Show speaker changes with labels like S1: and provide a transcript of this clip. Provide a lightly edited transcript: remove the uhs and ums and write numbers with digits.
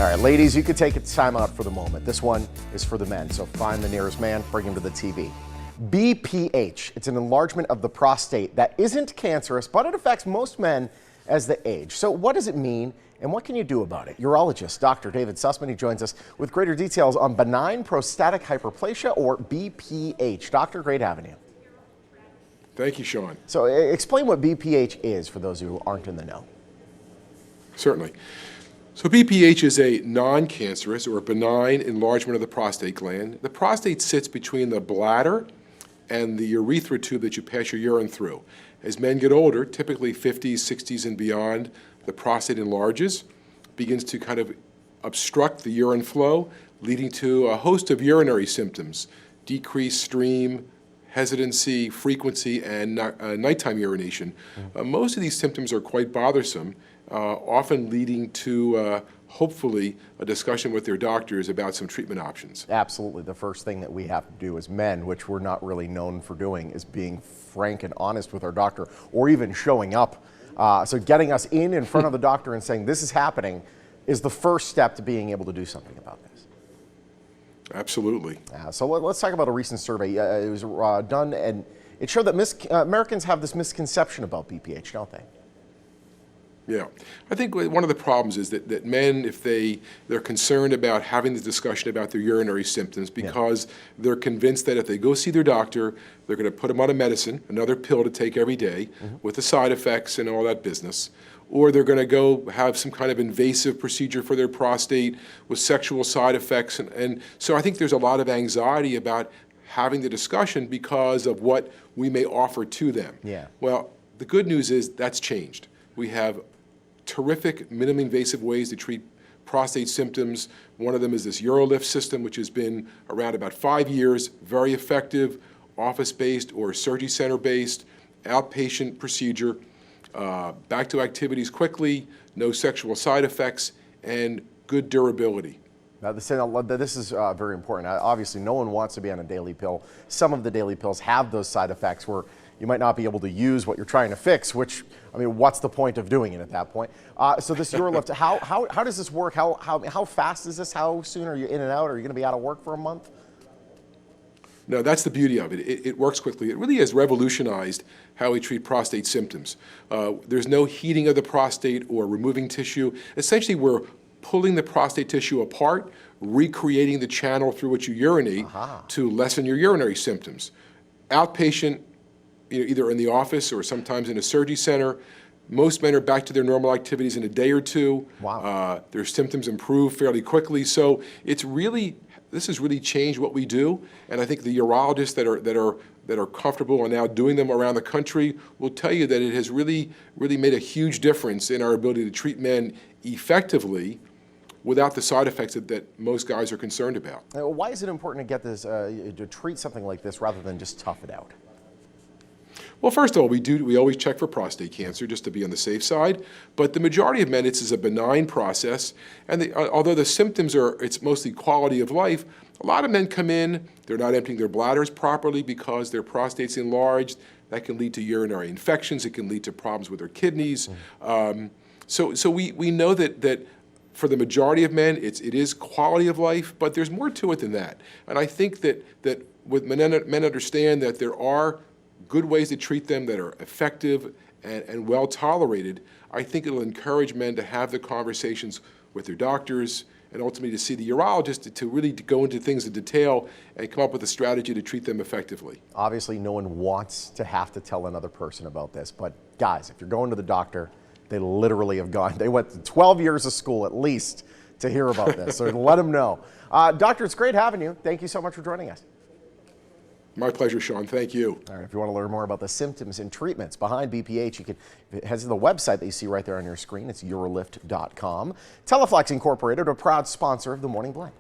S1: All right, ladies, you could take a time out for the moment. This one is for the men, so find the nearest man, bring him to the TV. BPH, it's an enlargement of the prostate that isn't cancerous, but it affects most men as they age. So what does it mean, and what can you do about it? Urologist Dr. David Sussman, he joins us with greater details on benign prostatic hyperplasia, or BPH. Doctor, great having you.
S2: Thank you, Sean.
S1: So explain what BPH is for those who aren't in the know.
S2: Certainly. So BPH is a non-cancerous or benign enlargement of the prostate gland. The prostate sits between the bladder and the urethra tube that you pass your urine through. As men get older, typically 50s, 60s, and beyond, the prostate enlarges, begins to kind of obstruct the urine flow, leading to a host of urinary symptoms: decreased stream, hesitancy, frequency, and nighttime urination. Most of these symptoms are quite bothersome, often leading to hopefully a discussion with their doctors about some treatment options.
S1: Absolutely. The first thing that we have to do as men, which we're not really known for doing, is being frank and honest with our doctor, or even showing up. So getting us in front of the doctor and saying this is happening is the first step to being able to do something about this.
S2: Absolutely.
S1: So let's talk about a recent survey. It was done, and it showed that Americans have this misconception about BPH, don't they?
S2: Yeah. I think one of the problems is that men, if they're concerned about having the discussion about their urinary symptoms because they're convinced that if they go see their doctor, they're going to put them on a medicine, another pill to take every day with the side effects and all that business, or they're going to go have some kind of invasive procedure for their prostate with sexual side effects. And so I think there's a lot of anxiety about having the discussion because of what we may offer to them.
S1: Yeah.
S2: Well, the good news is that's changed. We have terrific minimally invasive ways to treat prostate symptoms. One of them is this UroLift system, which has been around about 5 years, very effective, office-based or surgery center-based, outpatient procedure, back to activities quickly, no sexual side effects, and good durability.
S1: Now, this is very important. Obviously, no one wants to be on a daily pill. Some of the daily pills have those side effects where you might not be able to use what you're trying to fix, which, I mean, what's the point of doing it at that point? So this UroLift, how does this work? How fast is this? How soon are you in and out? Are you going to be out of work for a month?
S2: No, that's the beauty of it. It works quickly. It really has revolutionized how we treat prostate symptoms. There's no heating of the prostate or removing tissue. Essentially, we're pulling the prostate tissue apart, recreating the channel through which you urinate to lessen your urinary symptoms. Outpatient, either in the office or sometimes in a surgery center. Most men are back to their normal activities in a day or two.
S1: Wow.
S2: Their symptoms improve fairly quickly. So this has really changed what we do. And I think the urologists that are comfortable and now doing them around the country will tell you that it has really made a huge difference in our ability to treat men effectively without the side effects that most guys are concerned about.
S1: Why is it important to get this, to treat something like this rather than just tough it out?
S2: Well, first of all, we always check for prostate cancer just to be on the safe side. But the majority of men, it's a benign process. And although the symptoms it's mostly quality of life, a lot of men come in, they're not emptying their bladders properly because their prostate's enlarged. That can lead to urinary infections. It can lead to problems with their kidneys. So we know that for the majority of men, it is quality of life, but there's more to it than that. And I think that with men understand that there are good ways to treat them that are effective and well tolerated, I think it'll encourage men to have the conversations with their doctors and ultimately to see the urologist to really go into things in detail and come up with a strategy to treat them effectively.
S1: Obviously, no one wants to have to tell another person about this, but guys, if you're going to the doctor, they literally have gone. They went to 12 years of school at least to hear about this, so let them know. Doctor, it's great having you. Thank you so much for joining us.
S2: My pleasure, Sean. Thank you.
S1: All right, if you want to learn more about the symptoms and treatments behind BPH, you can head to the website that you see right there on your screen. It's urolift.com. Teleflex Incorporated, a proud sponsor of the Morning Blend.